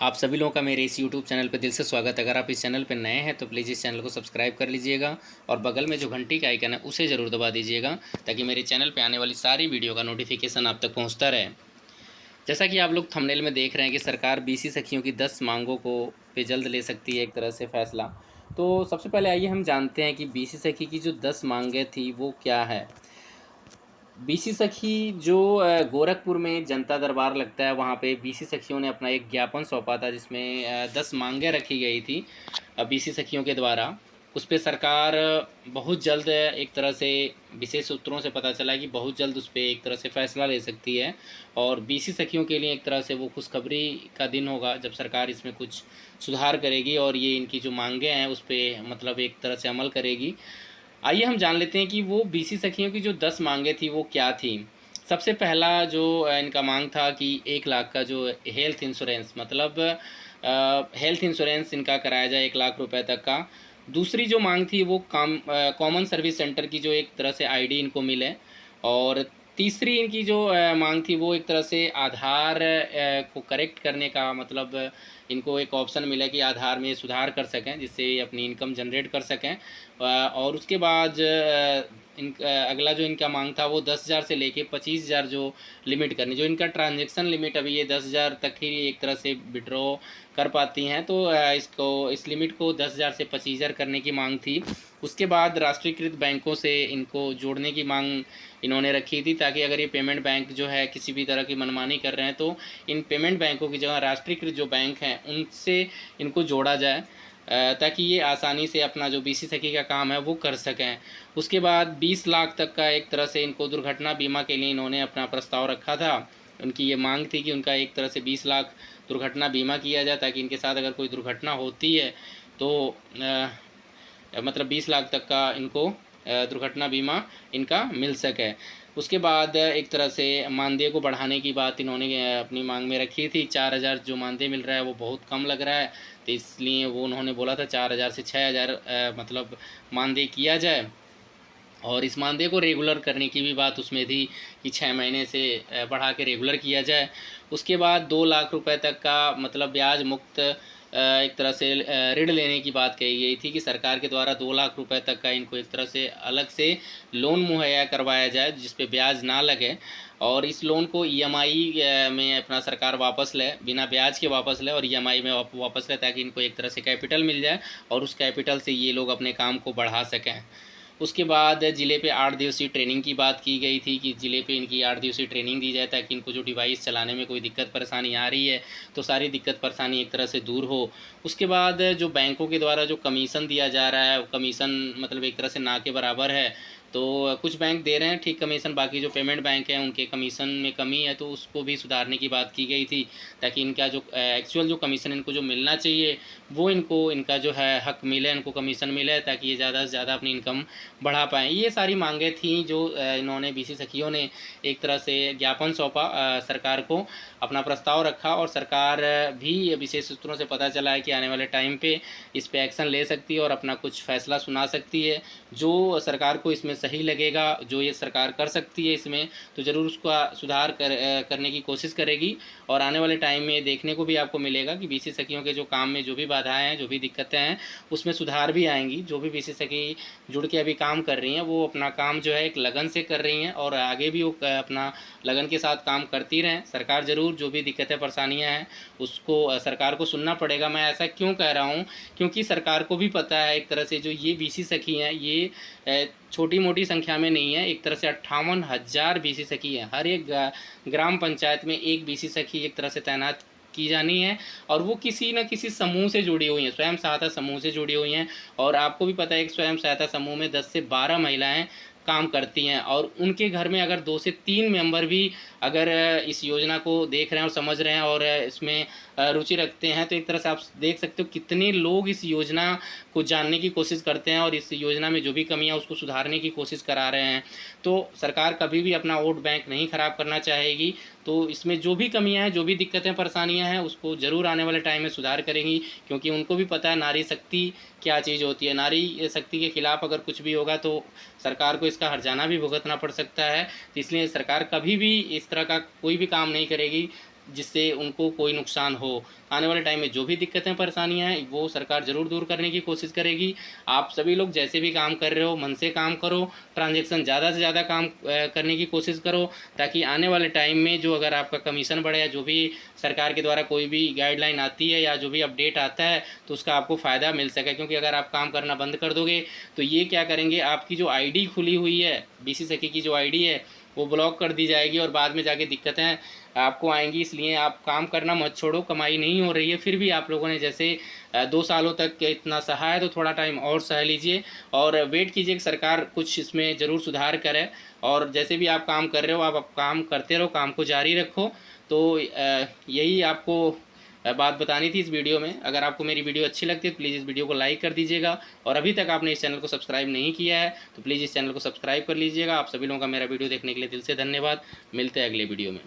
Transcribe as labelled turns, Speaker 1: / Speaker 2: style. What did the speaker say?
Speaker 1: आप सभी लोगों का मेरे इस YouTube चैनल पर दिल से स्वागत है। अगर आप इस चैनल पर नए हैं तो प्लीज़ इस चैनल को सब्सक्राइब कर लीजिएगा और बगल में जो घंटी का आइकन है उसे ज़रूर दबा दीजिएगा ताकि मेरे चैनल पे आने वाली सारी वीडियो का नोटिफिकेशन आप तक पहुंचता रहे। जैसा कि आप लोग थंबनेल में देख रहे हैं कि सरकार बीसी सखियों की 10 मांगों को पे जल्द ले सकती है एक तरह से फैसला। तो सबसे पहले आइए हम जानते हैं कि बीसी सखी की जो 10 मांगें थी वो क्या है। बीसी सखी जो गोरखपुर में जनता दरबार लगता है, वहाँ पे बीसी सखियों ने अपना एक ज्ञापन सौंपा था जिसमें 10 मांगें रखी गई थी बीसी सखियों के द्वारा। उस पे सरकार बहुत जल्द एक तरह से विशेष सूत्रों से पता चला कि बहुत जल्द उस पे एक तरह से फ़ैसला ले सकती है और बीसी सखियों के लिए एक तरह से वो खुशखबरी का दिन होगा जब सरकार इसमें कुछ सुधार करेगी और ये इनकी जो मांगें हैं उस पे मतलब एक तरह से अमल करेगी। आइए हम जान लेते हैं कि वो बीसी सखियों की जो 10 मांगें थी वो क्या थी। सबसे पहला जो इनका मांग था कि 1 लाख का जो हेल्थ इंश्योरेंस मतलब हेल्थ इंश्योरेंस इनका कराया जाए 1 लाख रुपए तक का। दूसरी जो मांग थी वो कॉमन सर्विस सेंटर की जो एक तरह से आईडी इनको मिले। और तीसरी इनकी जो मांग थी वो एक तरह से आधार को करेक्ट करने का मतलब इनको एक ऑप्शन मिला कि आधार में सुधार कर सकें जिससे ये अपनी इनकम जनरेट कर सकें। और उसके बाद अगला जो इनका मांग था वो 10,000 से लेके 25,000 जो लिमिट करनी, जो इनका ट्रांजैक्शन लिमिट अभी ये 10,000 तक ही एक तरह से विड्रॉ कर पाती हैं, तो इस लिमिट को 10,000 से 25,000 करने की मांग थी। उसके बाद राष्ट्रीयकृत बैंकों से इनको जोड़ने की मांग इन्होंने रखी थी ताकि अगर ये पेमेंट बैंक जो है किसी भी तरह की मनमानी कर रहे हैं तो इन पेमेंट बैंकों की जगह राष्ट्रीयकृत जो बैंक हैं उनसे इनको जोड़ा जाए ताकि ये आसानी से अपना जो बीसी सखी का काम है वो कर सकें। उसके बाद 20 लाख तक का एक तरह से इनको दुर्घटना बीमा के लिए इन्होंने अपना प्रस्ताव रखा था। उनकी ये मांग थी कि उनका एक तरह से 20 लाख दुर्घटना बीमा किया जाए ताकि इनके साथ अगर कोई दुर्घटना होती है तो मतलब 20 लाख तक का इनको दुर्घटना बीमा इनका मिल सके। उसके बाद एक तरह से मानदेय को बढ़ाने की बात इन्होंने अपनी मांग में रखी थी। 4,000 जो मानदेय मिल रहा है वो बहुत कम लग रहा है, तो इसलिए वो उन्होंने बोला था 4,000 से 6,000 मतलब मानदेय किया जाए। और इस मानदेय को रेगुलर करने की भी बात उसमें थी कि 6 महीने से बढ़ा के रेगुलर किया जाए। उसके बाद 2 लाख रुपए तक का मतलब ब्याज मुक्त एक तरह से ऋण लेने की बात कही गई थी कि सरकार के द्वारा 2 लाख रुपए तक का इनको एक तरह से अलग से लोन मुहैया करवाया जाए जिस पे ब्याज ना लगे और इस लोन को ईएमआई में अपना सरकार वापस ले, बिना ब्याज के वापस ले और ईएमआई में वापस ले ताकि इनको एक तरह से कैपिटल मिल जाए और उस कैपिटल से ये लोग अपने काम को बढ़ा सकें। उसके बाद ज़िले पे 8 दिवसीय ट्रेनिंग की बात की गई थी कि ज़िले पे इनकी 8 दिवसीय ट्रेनिंग दी जाए ताकि इनको जो डिवाइस चलाने में कोई दिक्कत परेशानी आ रही है तो सारी दिक्कत परेशानी एक तरह से दूर हो। उसके बाद जो बैंकों के द्वारा जो कमीशन दिया जा रहा है, कमीशन मतलब एक तरह से ना के बराबर है, तो कुछ बैंक दे रहे हैं ठीक कमीशन, बाकी जो पेमेंट बैंक हैं उनके कमीशन में कमी है तो उसको भी सुधारने की बात की गई थी ताकि इनका जो एक्चुअल जो कमीशन इनको जो मिलना चाहिए वो इनको इनका जो है हक मिले, इनको कमीशन मिले ताकि ये ज़्यादा से ज़्यादा अपनी इनकम बढ़ा पाएँ। ये सारी मांगें थीं जो इन्होंने बीसी सखियों ने एक तरह से ज्ञापन सौंपा सरकार को, अपना प्रस्ताव रखा और सरकार भी विशेष सूत्रों से पता चला है कि आने वाले टाइम पे इस पे एक्शन ले सकती है और अपना कुछ फैसला सुना सकती है। जो सरकार को इसमें सही लगेगा, जो ये सरकार कर सकती है इसमें, तो ज़रूर उसका सुधार करने की कोशिश करेगी और आने वाले टाइम में देखने को भी आपको मिलेगा कि बीसी सखियों के जो काम में जो भी बाधाएँ हैं, जो भी दिक्कतें हैं, उसमें सुधार भी आएँगी। जो भी बीसी सखी जुड़ के अभी काम कर रही हैं वो अपना काम जो है एक लगन से कर रही हैं और आगे भी वो अपना लगन के साथ काम करती रहें। सरकार ज़रूर जो भी दिक्कतें परेशानियां हैं उसको सरकार को सुनना पड़ेगा। मैं ऐसा क्यों कह रहा हूँ, क्योंकि सरकार को भी पता है एक तरह से जो ये बीसी सखी हैं ये छोटी मोटी संख्या में नहीं है, एक तरह से 58,000 बीसी सखी हैं। हर एक ग्राम पंचायत में एक बीसी सखी एक तरह से तैनात की जानी है और वो किसी न किसी समूह से जुड़ी हुई हैं, स्वयं सहायता समूह से जुड़ी हुई हैं। और आपको भी पता है कि स्वयं सहायता समूह में 10 से 12 महिलाएं काम करती हैं और उनके घर में अगर 2 से 3 मेंबर भी अगर इस योजना को देख रहे हैं और समझ रहे हैं और इसमें रुचि रखते हैं तो एक तरह से आप देख सकते हो कितने लोग इस योजना को जानने की कोशिश करते हैं और इस योजना में जो भी कमियां उसको सुधारने की कोशिश करा रहे हैं। तो सरकार कभी भी अपना वोट बैंक नहीं ख़राब करना चाहेगी, तो इसमें जो भी कमियां हैं, जो भी दिक्कतें परेशानियां हैं उसको ज़रूर आने वाले टाइम में सुधार करेंगी क्योंकि उनको भी पता है नारी शक्ति क्या चीज़ होती है। नारी शक्ति के खिलाफ अगर कुछ भी होगा तो सरकार को इसका हर्जाना भी भुगतना पड़ सकता है। तो इसलिए सरकार कभी भी इस तरह का कोई भी काम नहीं करेगी जिससे उनको कोई नुकसान हो। आने वाले टाइम में जो भी दिक्कतें परेशानियाँ हैं वो सरकार ज़रूर दूर करने की कोशिश करेगी। आप सभी लोग जैसे भी काम कर रहे हो मन से काम करो, ट्रांजैक्शन ज़्यादा से ज़्यादा काम करने की कोशिश करो, ताकि आने वाले टाइम में जो अगर आपका कमीशन बढ़े या जो भी सरकार के द्वारा कोई भी गाइडलाइन आती है या जो भी अपडेट आता है तो उसका आपको फ़ायदा मिल सके। क्योंकि अगर आप काम करना बंद कर दोगे तो ये क्या करेंगे, आपकी जो आईडी खुली हुई है बीसी सखी की जो आईडी है वो ब्लॉक कर दी जाएगी और बाद में जाके दिक्कतें आपको आएंगी। इसलिए आप काम करना मत छोड़ो, कमाई नहीं हो रही है फिर भी आप लोगों ने जैसे 2 सालों तक इतना सहा है तो थोड़ा टाइम और सह लीजिए और वेट कीजिए कि सरकार कुछ इसमें ज़रूर सुधार करे। और जैसे भी आप काम कर रहे हो आप काम करते रहो, काम को जारी रखो। तो यही आपको बात बतानी थी इस वीडियो में। अगर आपको मेरी वीडियो अच्छी लगती है तो प्लीज़ इस वीडियो को लाइक कर दीजिएगा और अभी तक आपने इस चैनल को सब्सक्राइब नहीं किया है तो प्लीज़ इस चैनल को सब्सक्राइब कर लीजिएगा। आप सभी लोगों का मेरा वीडियो देखने के लिए दिल से धन्यवाद। मिलते हैं अगले वीडियो में।